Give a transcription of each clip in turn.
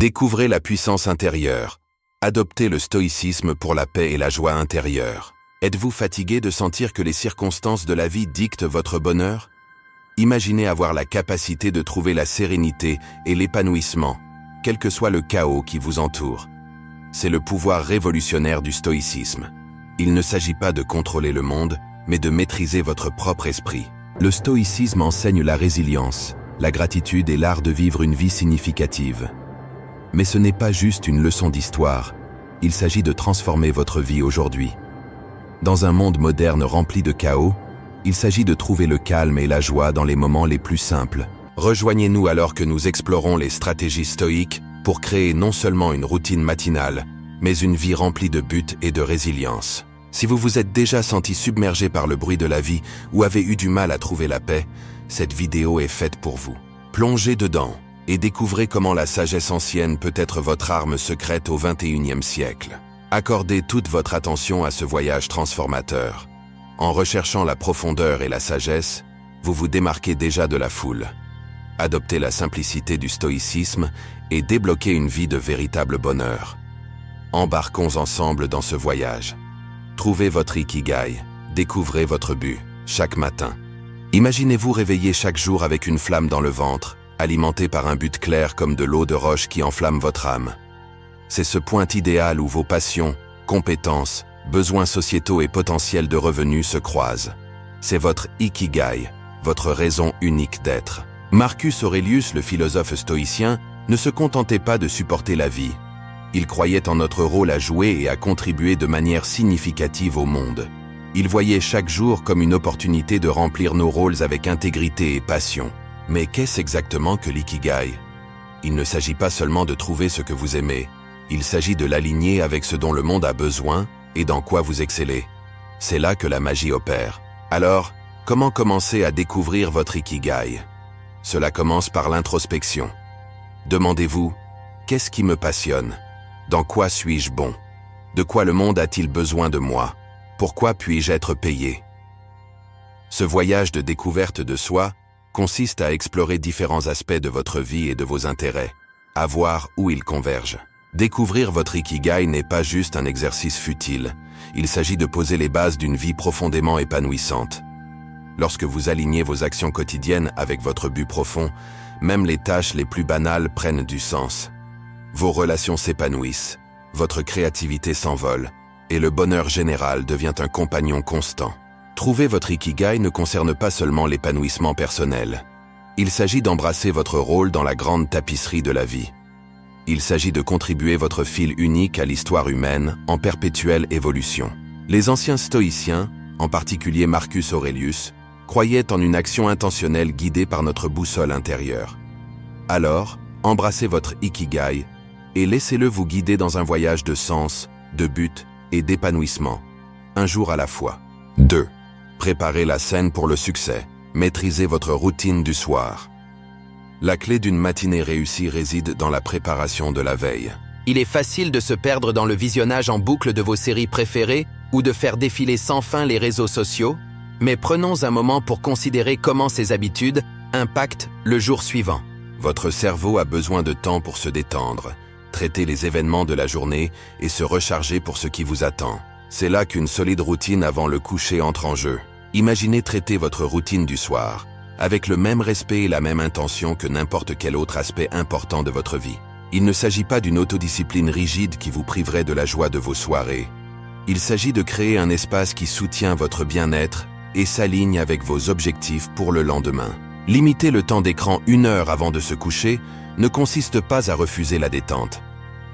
Découvrez la puissance intérieure. Adoptez le stoïcisme pour la paix et la joie intérieure. Êtes-vous fatigué de sentir que les circonstances de la vie dictent votre bonheur? Imaginez avoir la capacité de trouver la sérénité et l'épanouissement, quel que soit le chaos qui vous entoure. C'est le pouvoir révolutionnaire du stoïcisme. Il ne s'agit pas de contrôler le monde, mais de maîtriser votre propre esprit. Le stoïcisme enseigne la résilience, la gratitude et l'art de vivre une vie significative. Mais ce n'est pas juste une leçon d'histoire, il s'agit de transformer votre vie aujourd'hui. Dans un monde moderne rempli de chaos, il s'agit de trouver le calme et la joie dans les moments les plus simples. Rejoignez-nous alors que nous explorons les stratégies stoïques pour créer non seulement une routine matinale, mais une vie remplie de buts et de résilience. Si vous vous êtes déjà senti submergé par le bruit de la vie ou avez eu du mal à trouver la paix, cette vidéo est faite pour vous. Plongez dedans et découvrez comment la sagesse ancienne peut être votre arme secrète au XXIe siècle. Accordez toute votre attention à ce voyage transformateur. En recherchant la profondeur et la sagesse, vous vous démarquez déjà de la foule. Adoptez la simplicité du stoïcisme et débloquez une vie de véritable bonheur. Embarquons ensemble dans ce voyage. Trouvez votre ikigai, découvrez votre but, chaque matin. Imaginez-vous réveiller chaque jour avec une flamme dans le ventre, alimenté par un but clair comme de l'eau de roche qui enflamme votre âme. C'est ce point idéal où vos passions, compétences, besoins sociétaux et potentiels de revenus se croisent. C'est votre ikigai, votre raison unique d'être. Marcus Aurelius, le philosophe stoïcien, ne se contentait pas de supporter la vie. Il croyait en notre rôle à jouer et à contribuer de manière significative au monde. Il voyait chaque jour comme une opportunité de remplir nos rôles avec intégrité et passion. Mais qu'est-ce exactement que l'ikigai? Il ne s'agit pas seulement de trouver ce que vous aimez, il s'agit de l'aligner avec ce dont le monde a besoin et dans quoi vous excellez. C'est là que la magie opère. Alors, comment commencer à découvrir votre ikigai? Cela commence par l'introspection. Demandez-vous, qu'est-ce qui me passionne? Dans quoi suis-je bon? De quoi le monde a-t-il besoin de moi? Pourquoi puis-je être payé? Ce voyage de découverte de soi consiste à explorer différents aspects de votre vie et de vos intérêts, à voir où ils convergent. Découvrir votre ikigai n'est pas juste un exercice futile, il s'agit de poser les bases d'une vie profondément épanouissante. Lorsque vous alignez vos actions quotidiennes avec votre but profond, même les tâches les plus banales prennent du sens. Vos relations s'épanouissent, votre créativité s'envole, et le bonheur général devient un compagnon constant. Trouver votre ikigai ne concerne pas seulement l'épanouissement personnel. Il s'agit d'embrasser votre rôle dans la grande tapisserie de la vie. Il s'agit de contribuer votre fil unique à l'histoire humaine en perpétuelle évolution. Les anciens stoïciens, en particulier Marcus Aurelius, croyaient en une action intentionnelle guidée par notre boussole intérieure. Alors, embrassez votre ikigai et laissez-le vous guider dans un voyage de sens, de but et d'épanouissement, un jour à la fois. 2. Préparez la scène pour le succès. Maîtrisez votre routine du soir. La clé d'une matinée réussie réside dans la préparation de la veille. Il est facile de se perdre dans le visionnage en boucle de vos séries préférées ou de faire défiler sans fin les réseaux sociaux, mais prenons un moment pour considérer comment ces habitudes impactent le jour suivant. Votre cerveau a besoin de temps pour se détendre, traiter les événements de la journée et se recharger pour ce qui vous attend. C'est là qu'une solide routine avant le coucher entre en jeu. Imaginez traiter votre routine du soir, avec le même respect et la même intention que n'importe quel autre aspect important de votre vie. Il ne s'agit pas d'une autodiscipline rigide qui vous priverait de la joie de vos soirées. Il s'agit de créer un espace qui soutient votre bien-être et s'aligne avec vos objectifs pour le lendemain. Limiter le temps d'écran 1 heure avant de se coucher ne consiste pas à refuser la détente.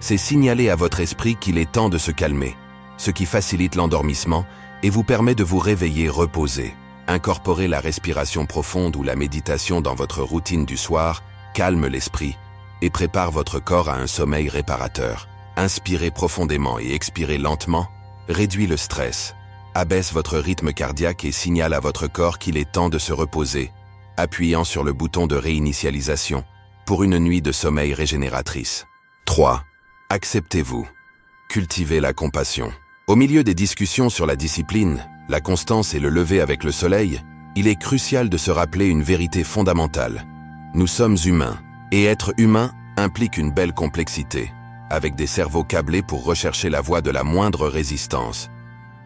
C'est signaler à votre esprit qu'il est temps de se calmer, ce qui facilite l'endormissement et vous permet de vous réveiller reposé. Incorporer la respiration profonde ou la méditation dans votre routine du soir calme l'esprit et prépare votre corps à un sommeil réparateur. Inspirez profondément et expirez lentement, réduit le stress, abaisse votre rythme cardiaque et signale à votre corps qu'il est temps de se reposer, appuyant sur le bouton de réinitialisation pour une nuit de sommeil régénératrice. 3. Acceptez-vous. Cultivez la compassion. Au milieu des discussions sur la discipline, la constance et le lever avec le soleil, il est crucial de se rappeler une vérité fondamentale. Nous sommes humains, et être humain implique une belle complexité, avec des cerveaux câblés pour rechercher la voie de la moindre résistance.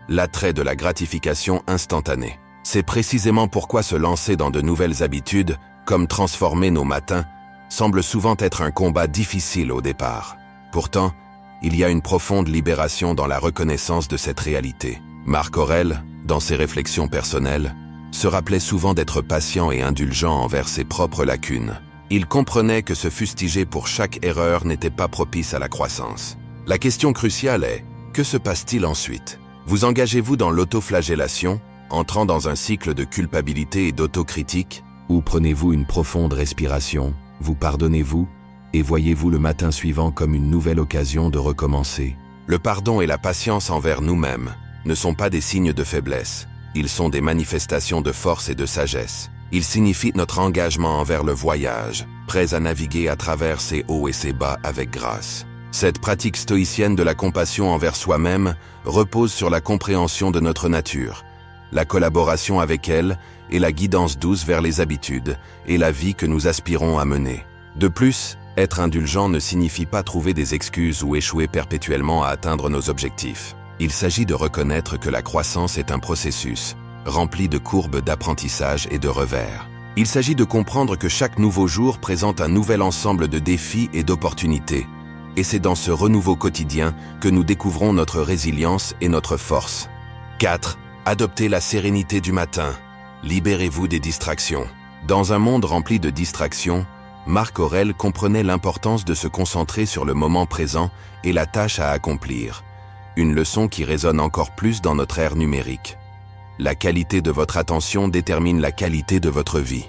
L'attrait de la gratification instantanée. C'est précisément pourquoi se lancer dans de nouvelles habitudes, comme transformer nos matins, semble souvent être un combat difficile au départ. Pourtant, il y a une profonde libération dans la reconnaissance de cette réalité. Marc Aurèle, dans ses réflexions personnelles, se rappelait souvent d'être patient et indulgent envers ses propres lacunes. Il comprenait que se fustiger pour chaque erreur n'était pas propice à la croissance. La question cruciale est, que se passe-t-il ensuite? Vous engagez-vous dans l'autoflagellation, entrant dans un cycle de culpabilité et d'autocritique, ou prenez-vous une profonde respiration, vous pardonnez-vous, et voyez-vous le matin suivant comme une nouvelle occasion de recommencer? Le pardon et la patience envers nous-mêmes ne sont pas des signes de faiblesse, ils sont des manifestations de force et de sagesse. Ils signifient notre engagement envers le voyage, prêts à naviguer à travers ses hauts et ses bas avec grâce. Cette pratique stoïcienne de la compassion envers soi-même repose sur la compréhension de notre nature, la collaboration avec elle et la guidance douce vers les habitudes et la vie que nous aspirons à mener. De plus, être indulgent ne signifie pas trouver des excuses ou échouer perpétuellement à atteindre nos objectifs. Il s'agit de reconnaître que la croissance est un processus, rempli de courbes d'apprentissage et de revers. Il s'agit de comprendre que chaque nouveau jour présente un nouvel ensemble de défis et d'opportunités, et c'est dans ce renouveau quotidien que nous découvrons notre résilience et notre force. 4. Adoptez la sérénité du matin. Libérez-vous des distractions. Dans un monde rempli de distractions, Marc Aurèle comprenait l'importance de se concentrer sur le moment présent et la tâche à accomplir. Une leçon qui résonne encore plus dans notre ère numérique. La qualité de votre attention détermine la qualité de votre vie.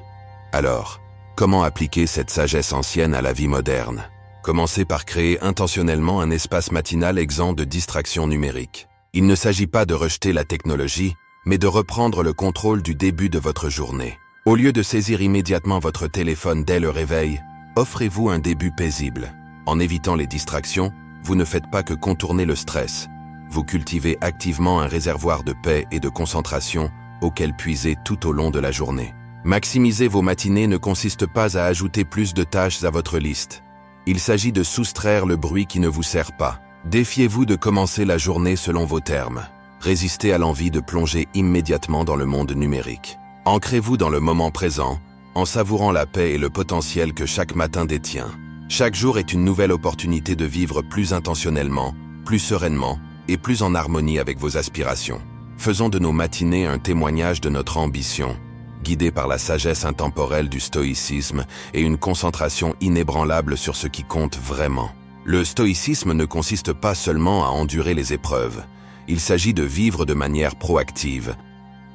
Alors, comment appliquer cette sagesse ancienne à la vie moderne? Commencez par créer intentionnellement un espace matinal exempt de distractions numériques. Il ne s'agit pas de rejeter la technologie, mais de reprendre le contrôle du début de votre journée. Au lieu de saisir immédiatement votre téléphone dès le réveil, offrez-vous un début paisible. En évitant les distractions, vous ne faites pas que contourner le stress. Vous cultivez activement un réservoir de paix et de concentration auquel puiser tout au long de la journée. Maximiser vos matinées ne consiste pas à ajouter plus de tâches à votre liste. Il s'agit de soustraire le bruit qui ne vous sert pas. Défiez-vous de commencer la journée selon vos termes. Résistez à l'envie de plonger immédiatement dans le monde numérique. Ancrez-vous dans le moment présent, en savourant la paix et le potentiel que chaque matin détient. Chaque jour est une nouvelle opportunité de vivre plus intentionnellement, plus sereinement, et plus en harmonie avec vos aspirations. Faisons de nos matinées un témoignage de notre ambition, guidés par la sagesse intemporelle du stoïcisme et une concentration inébranlable sur ce qui compte vraiment. Le stoïcisme ne consiste pas seulement à endurer les épreuves, il s'agit de vivre de manière proactive,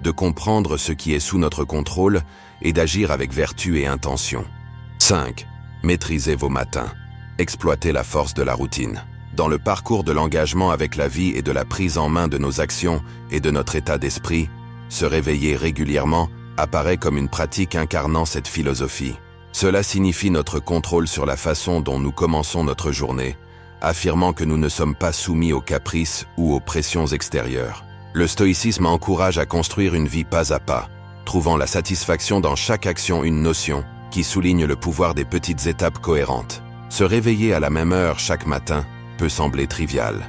de comprendre ce qui est sous notre contrôle et d'agir avec vertu et intention. 5. Maîtrisez vos matins. Exploitez la force de la routine. Dans le parcours de l'engagement avec la vie et de la prise en main de nos actions et de notre état d'esprit, se réveiller régulièrement apparaît comme une pratique incarnant cette philosophie. Cela signifie notre contrôle sur la façon dont nous commençons notre journée, affirmant que nous ne sommes pas soumis aux caprices ou aux pressions extérieures. Le stoïcisme encourage à construire une vie pas à pas, trouvant la satisfaction dans chaque action une notion qui souligne le pouvoir des petites étapes cohérentes. Se réveiller à la même heure chaque matin peut sembler trivial,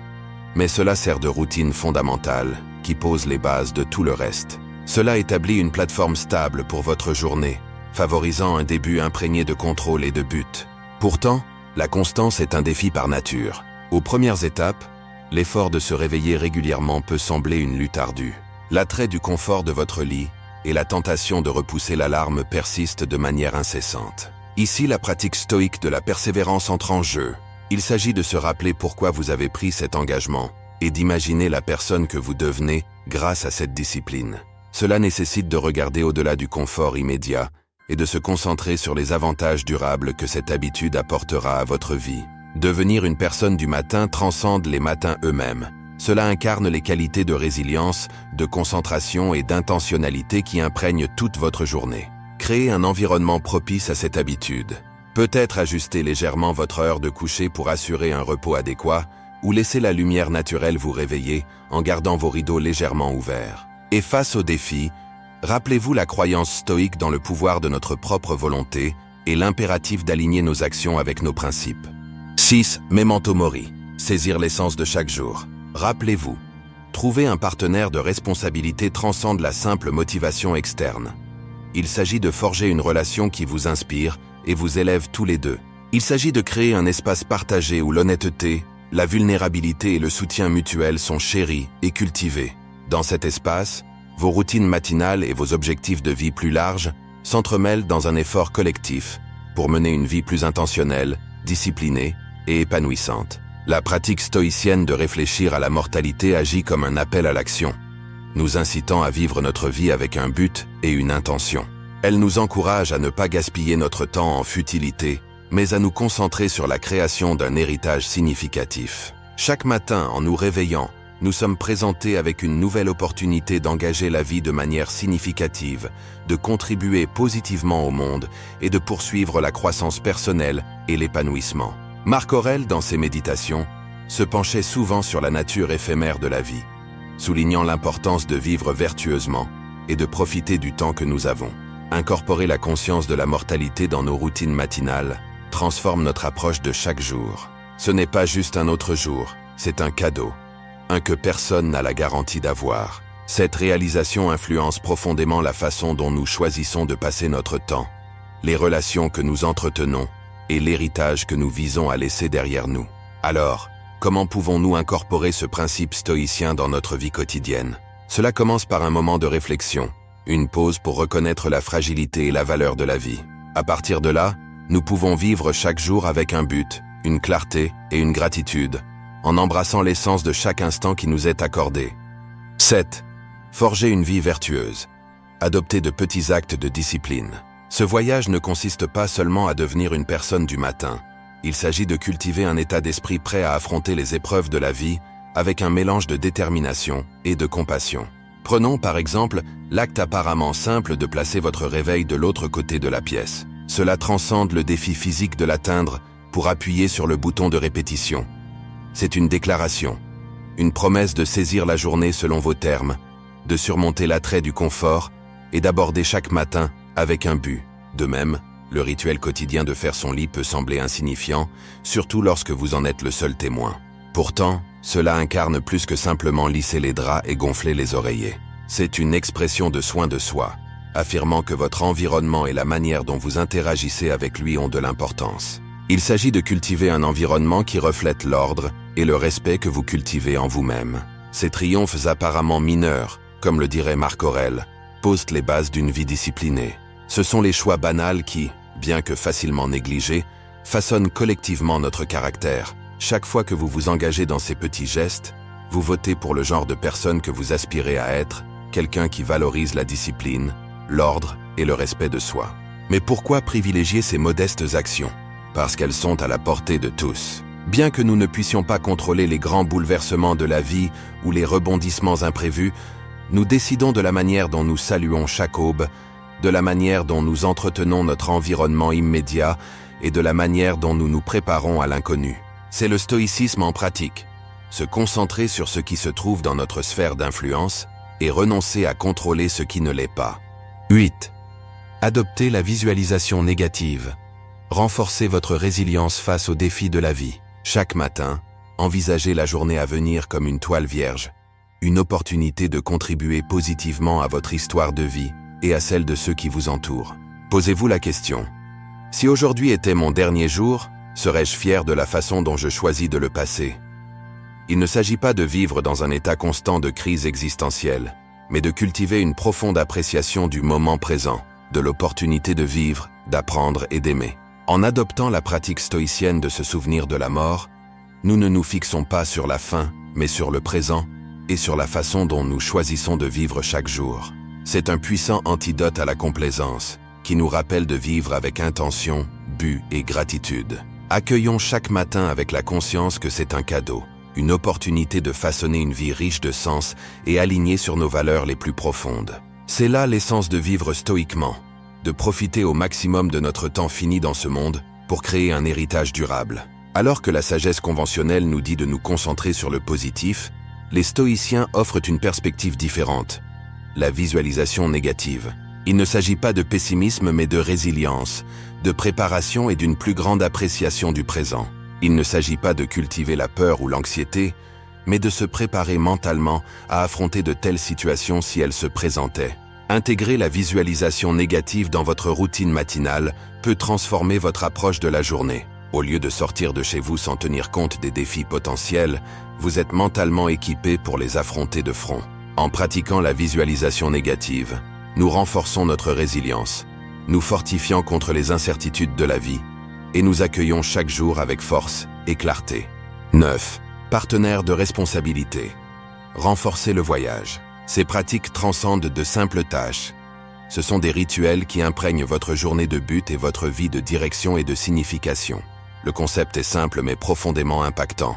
mais cela sert de routine fondamentale qui pose les bases de tout le reste. Cela établit une plateforme stable pour votre journée, favorisant un début imprégné de contrôle et de but. Pourtant, la constance est un défi par nature. Aux premières étapes, l'effort de se réveiller régulièrement peut sembler une lutte ardue. L'attrait du confort de votre lit et la tentation de repousser l'alarme persistent de manière incessante. Ici, la pratique stoïque de la persévérance entre en jeu. Il s'agit de se rappeler pourquoi vous avez pris cet engagement et d'imaginer la personne que vous devenez grâce à cette discipline. Cela nécessite de regarder au-delà du confort immédiat et de se concentrer sur les avantages durables que cette habitude apportera à votre vie. Devenir une personne du matin transcende les matins eux-mêmes. Cela incarne les qualités de résilience, de concentration et d'intentionnalité qui imprègnent toute votre journée. Créez un environnement propice à cette habitude. Peut-être ajuster légèrement votre heure de coucher pour assurer un repos adéquat, ou laisser la lumière naturelle vous réveiller en gardant vos rideaux légèrement ouverts. Et face aux défis, rappelez-vous la croyance stoïque dans le pouvoir de notre propre volonté et l'impératif d'aligner nos actions avec nos principes. 6. Memento mori. Saisir l'essence de chaque jour. Rappelez-vous, trouver un partenaire de responsabilité transcende la simple motivation externe. Il s'agit de forger une relation qui vous inspire et vous élève tous les deux. Il s'agit de créer un espace partagé où l'honnêteté, la vulnérabilité et le soutien mutuel sont chéris et cultivés. Dans cet espace, vos routines matinales et vos objectifs de vie plus larges s'entremêlent dans un effort collectif pour mener une vie plus intentionnelle, disciplinée et épanouissante. La pratique stoïcienne de réfléchir à la mortalité agit comme un appel à l'action, nous incitant à vivre notre vie avec un but et une intention. Elle nous encourage à ne pas gaspiller notre temps en futilité, mais à nous concentrer sur la création d'un héritage significatif. Chaque matin, en nous réveillant, nous sommes présentés avec une nouvelle opportunité d'engager la vie de manière significative, de contribuer positivement au monde et de poursuivre la croissance personnelle et l'épanouissement. Marc Aurèle, dans ses méditations, se penchait souvent sur la nature éphémère de la vie, soulignant l'importance de vivre vertueusement et de profiter du temps que nous avons. Incorporer la conscience de la mortalité dans nos routines matinales transforme notre approche de chaque jour. Ce n'est pas juste un autre jour, c'est un cadeau, un que personne n'a la garantie d'avoir. Cette réalisation influence profondément la façon dont nous choisissons de passer notre temps, les relations que nous entretenons et l'héritage que nous visons à laisser derrière nous. Alors, comment pouvons-nous incorporer ce principe stoïcien dans notre vie quotidienne? Cela commence par un moment de réflexion, une pause pour reconnaître la fragilité et la valeur de la vie. À partir de là, nous pouvons vivre chaque jour avec un but, une clarté et une gratitude, en embrassant l'essence de chaque instant qui nous est accordé. 7. Forger une vie vertueuse. Adopter de petits actes de discipline. Ce voyage ne consiste pas seulement à devenir une personne du matin. Il s'agit de cultiver un état d'esprit prêt à affronter les épreuves de la vie avec un mélange de détermination et de compassion. Prenons par exemple l'acte apparemment simple de placer votre réveil de l'autre côté de la pièce. Cela transcende le défi physique de l'atteindre pour appuyer sur le bouton de répétition. C'est une déclaration, une promesse de saisir la journée selon vos termes, de surmonter l'attrait du confort et d'aborder chaque matin avec un but. De même, le rituel quotidien de faire son lit peut sembler insignifiant, surtout lorsque vous en êtes le seul témoin. Pourtant, cela incarne plus que simplement lisser les draps et gonfler les oreillers. C'est une expression de soin de soi, affirmant que votre environnement et la manière dont vous interagissez avec lui ont de l'importance. Il s'agit de cultiver un environnement qui reflète l'ordre et le respect que vous cultivez en vous-même. Ces triomphes apparemment mineurs, comme le dirait Marc Aurèle, posent les bases d'une vie disciplinée. Ce sont les choix banals qui, bien que facilement négligés, façonnent collectivement notre caractère. Chaque fois que vous vous engagez dans ces petits gestes, vous votez pour le genre de personne que vous aspirez à être, quelqu'un qui valorise la discipline, l'ordre et le respect de soi. Mais pourquoi privilégier ces modestes actions? Parce qu'elles sont à la portée de tous. Bien que nous ne puissions pas contrôler les grands bouleversements de la vie ou les rebondissements imprévus, nous décidons de la manière dont nous saluons chaque aube, de la manière dont nous entretenons notre environnement immédiat et de la manière dont nous nous préparons à l'inconnu. C'est le stoïcisme en pratique. Se concentrer sur ce qui se trouve dans notre sphère d'influence et renoncer à contrôler ce qui ne l'est pas. 8. Adopter la visualisation négative. Renforcez votre résilience face aux défis de la vie. Chaque matin, envisagez la journée à venir comme une toile vierge, une opportunité de contribuer positivement à votre histoire de vie et à celle de ceux qui vous entourent. Posez-vous la question: si aujourd'hui était mon dernier jour, serais-je fier de la façon dont je choisis de le passer? Il ne s'agit pas de vivre dans un état constant de crise existentielle, mais de cultiver une profonde appréciation du moment présent, de l'opportunité de vivre, d'apprendre et d'aimer. En adoptant la pratique stoïcienne de se souvenir de la mort, nous ne nous fixons pas sur la fin, mais sur le présent et sur la façon dont nous choisissons de vivre chaque jour. C'est un puissant antidote à la complaisance, qui nous rappelle de vivre avec intention, but et gratitude. Accueillons chaque matin avec la conscience que c'est un cadeau, une opportunité de façonner une vie riche de sens et alignée sur nos valeurs les plus profondes. C'est là l'essence de vivre stoïquement, de profiter au maximum de notre temps fini dans ce monde pour créer un héritage durable. Alors que la sagesse conventionnelle nous dit de nous concentrer sur le positif, les stoïciens offrent une perspective différente, la visualisation négative. Il ne s'agit pas de pessimisme mais de résilience, de préparation et d'une plus grande appréciation du présent. Il ne s'agit pas de cultiver la peur ou l'anxiété, mais de se préparer mentalement à affronter de telles situations si elles se présentaient. Intégrer la visualisation négative dans votre routine matinale peut transformer votre approche de la journée. Au lieu de sortir de chez vous sans tenir compte des défis potentiels, vous êtes mentalement équipé pour les affronter de front. En pratiquant la visualisation négative, nous renforçons notre résilience, nous fortifions contre les incertitudes de la vie et nous accueillons chaque jour avec force et clarté. 9. Partenaire de responsabilité. Renforcer le voyage. Ces pratiques transcendent de simples tâches. Ce sont des rituels qui imprègnent votre journée de but et votre vie de direction et de signification. Le concept est simple mais profondément impactant.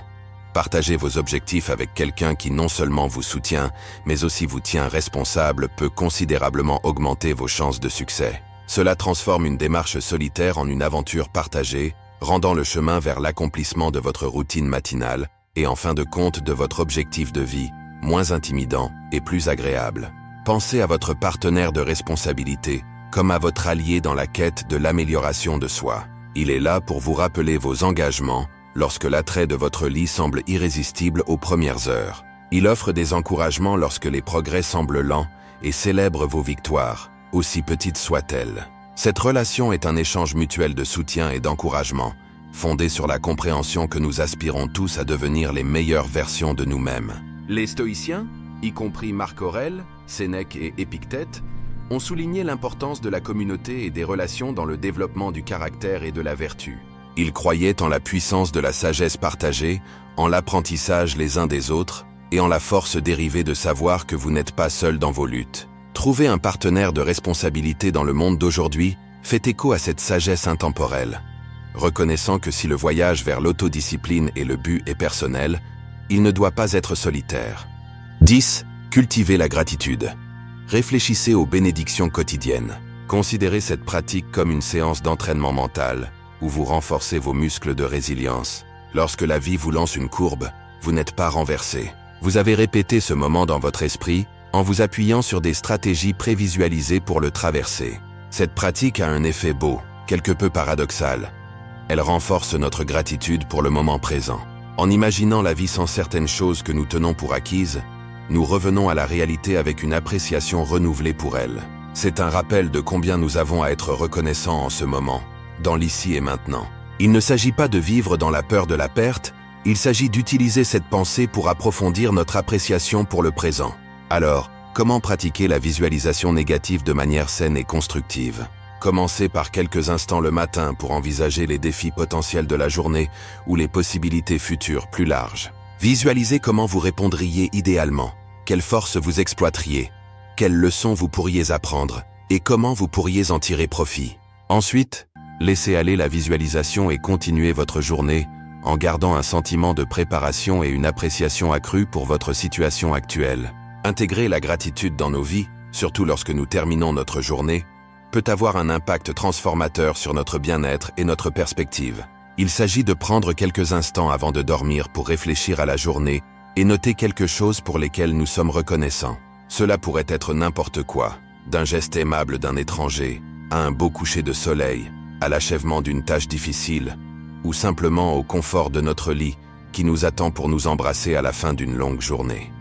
Partager vos objectifs avec quelqu'un qui non seulement vous soutient, mais aussi vous tient responsable peut considérablement augmenter vos chances de succès. Cela transforme une démarche solitaire en une aventure partagée, rendant le chemin vers l'accomplissement de votre routine matinale et en fin de compte de votre objectif de vie, moins intimidant et plus agréable. Pensez à votre partenaire de responsabilité comme à votre allié dans la quête de l'amélioration de soi. Il est là pour vous rappeler vos engagements lorsque l'attrait de votre lit semble irrésistible aux premières heures. Il offre des encouragements lorsque les progrès semblent lents et célèbre vos victoires, aussi petites soient-elles. Cette relation est un échange mutuel de soutien et d'encouragement, fondé sur la compréhension que nous aspirons tous à devenir les meilleures versions de nous-mêmes. Les stoïciens, y compris Marc Aurèle, Sénèque et Épictète, ont souligné l'importance de la communauté et des relations dans le développement du caractère et de la vertu. Ils croyaient en la puissance de la sagesse partagée, en l'apprentissage les uns des autres et en la force dérivée de savoir que vous n'êtes pas seul dans vos luttes. Trouver un partenaire de responsabilité dans le monde d'aujourd'hui fait écho à cette sagesse intemporelle, reconnaissant que si le voyage vers l'autodiscipline et le but est personnel, il ne doit pas être solitaire. 10. Cultivez la gratitude. Réfléchissez aux bénédictions quotidiennes. Considérez cette pratique comme une séance d'entraînement mental, où vous renforcez vos muscles de résilience. Lorsque la vie vous lance une courbe, vous n'êtes pas renversé. Vous avez répété ce moment dans votre esprit en vous appuyant sur des stratégies prévisualisées pour le traverser. Cette pratique a un effet beau, quelque peu paradoxal. Elle renforce notre gratitude pour le moment présent. En imaginant la vie sans certaines choses que nous tenons pour acquises, nous revenons à la réalité avec une appréciation renouvelée pour elle. C'est un rappel de combien nous avons à être reconnaissants en ce moment, dans l'ici et maintenant. Il ne s'agit pas de vivre dans la peur de la perte, il s'agit d'utiliser cette pensée pour approfondir notre appréciation pour le présent. Alors, comment pratiquer la visualisation négative de manière saine et constructive? Commencez par quelques instants le matin pour envisager les défis potentiels de la journée ou les possibilités futures plus larges. Visualisez comment vous répondriez idéalement, quelles forces vous exploiteriez, quelles leçons vous pourriez apprendre et comment vous pourriez en tirer profit. Ensuite, laissez aller la visualisation et continuez votre journée en gardant un sentiment de préparation et une appréciation accrue pour votre situation actuelle. Intégrer la gratitude dans nos vies, surtout lorsque nous terminons notre journée, peut avoir un impact transformateur sur notre bien-être et notre perspective. Il s'agit de prendre quelques instants avant de dormir pour réfléchir à la journée et noter quelque chose pour lesquels nous sommes reconnaissants. Cela pourrait être n'importe quoi, d'un geste aimable d'un étranger, à un beau coucher de soleil, à l'achèvement d'une tâche difficile, ou simplement au confort de notre lit qui nous attend pour nous embrasser à la fin d'une longue journée.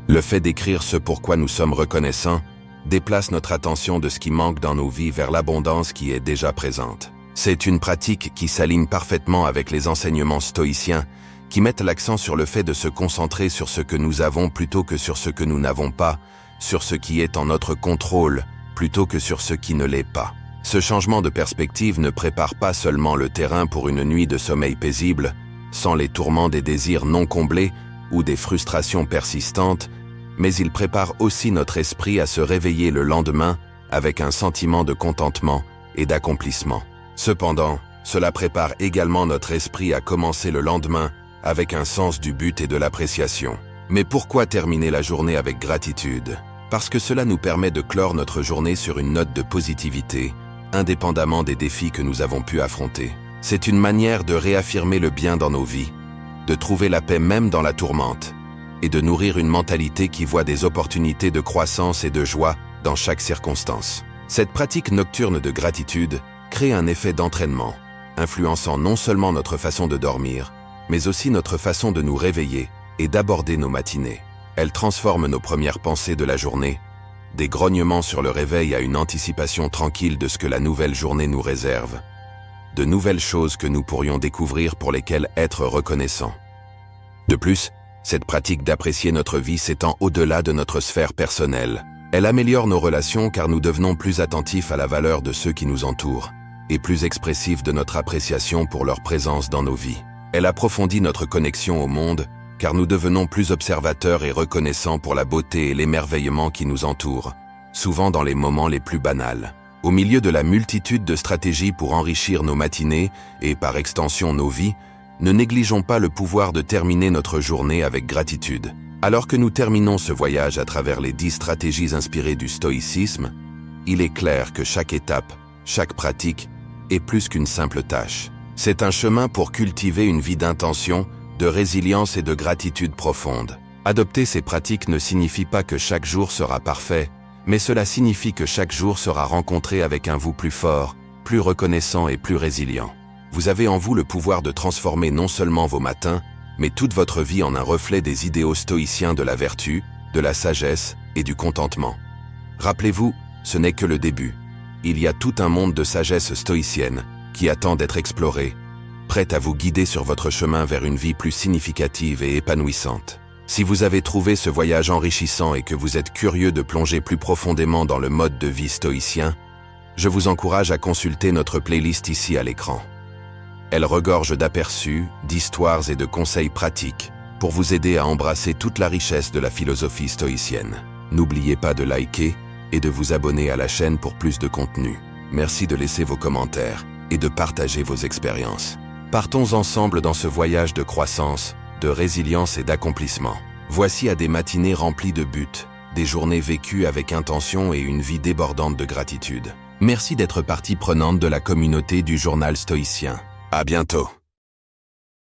Le fait d'écrire ce pourquoi nous sommes reconnaissants déplace notre attention de ce qui manque dans nos vies vers l'abondance qui est déjà présente. C'est une pratique qui s'aligne parfaitement avec les enseignements stoïciens qui mettent l'accent sur le fait de se concentrer sur ce que nous avons plutôt que sur ce que nous n'avons pas, sur ce qui est en notre contrôle plutôt que sur ce qui ne l'est pas. Ce changement de perspective ne prépare pas seulement le terrain pour une nuit de sommeil paisible, sans les tourments des désirs non comblés ou des frustrations persistantes, mais il prépare aussi notre esprit à se réveiller le lendemain avec un sentiment de contentement et d'accomplissement. Cependant, cela prépare également notre esprit à commencer le lendemain avec un sens du but et de l'appréciation. Mais pourquoi terminer la journée avec gratitude? Parce que cela nous permet de clore notre journée sur une note de positivité, indépendamment des défis que nous avons pu affronter. C'est une manière de réaffirmer le bien dans nos vies, de trouver la paix même dans la tourmente, et de nourrir une mentalité qui voit des opportunités de croissance et de joie dans chaque circonstance. Cette pratique nocturne de gratitude crée un effet d'entraînement, influençant non seulement notre façon de dormir, mais aussi notre façon de nous réveiller et d'aborder nos matinées. Elle transforme nos premières pensées de la journée, des grognements sur le réveil à une anticipation tranquille de ce que la nouvelle journée nous réserve, de nouvelles choses que nous pourrions découvrir pour lesquelles être reconnaissants. De plus, cette pratique d'apprécier notre vie s'étend au-delà de notre sphère personnelle. Elle améliore nos relations car nous devenons plus attentifs à la valeur de ceux qui nous entourent et plus expressifs de notre appréciation pour leur présence dans nos vies. Elle approfondit notre connexion au monde car nous devenons plus observateurs et reconnaissants pour la beauté et l'émerveillement qui nous entourent, souvent dans les moments les plus banals. Au milieu de la multitude de stratégies pour enrichir nos matinées et par extension nos vies, ne négligeons pas le pouvoir de terminer notre journée avec gratitude. Alors que nous terminons ce voyage à travers les 10 stratégies inspirées du stoïcisme, il est clair que chaque étape, chaque pratique, est plus qu'une simple tâche. C'est un chemin pour cultiver une vie d'intention, de résilience et de gratitude profonde. Adopter ces pratiques ne signifie pas que chaque jour sera parfait, mais cela signifie que chaque jour sera rencontré avec un vous plus fort, plus reconnaissant et plus résilient. Vous avez en vous le pouvoir de transformer non seulement vos matins, mais toute votre vie en un reflet des idéaux stoïciens de la vertu, de la sagesse et du contentement. Rappelez-vous, ce n'est que le début. Il y a tout un monde de sagesse stoïcienne qui attend d'être exploré, prête à vous guider sur votre chemin vers une vie plus significative et épanouissante. Si vous avez trouvé ce voyage enrichissant et que vous êtes curieux de plonger plus profondément dans le mode de vie stoïcien, je vous encourage à consulter notre playlist ici à l'écran. Elle regorge d'aperçus, d'histoires et de conseils pratiques pour vous aider à embrasser toute la richesse de la philosophie stoïcienne. N'oubliez pas de liker et de vous abonner à la chaîne pour plus de contenu. Merci de laisser vos commentaires et de partager vos expériences. Partons ensemble dans ce voyage de croissance, de résilience et d'accomplissement. Voici à des matinées remplies de buts, des journées vécues avec intention et une vie débordante de gratitude. Merci d'être partie prenante de la communauté du journal stoïcien. À bientôt.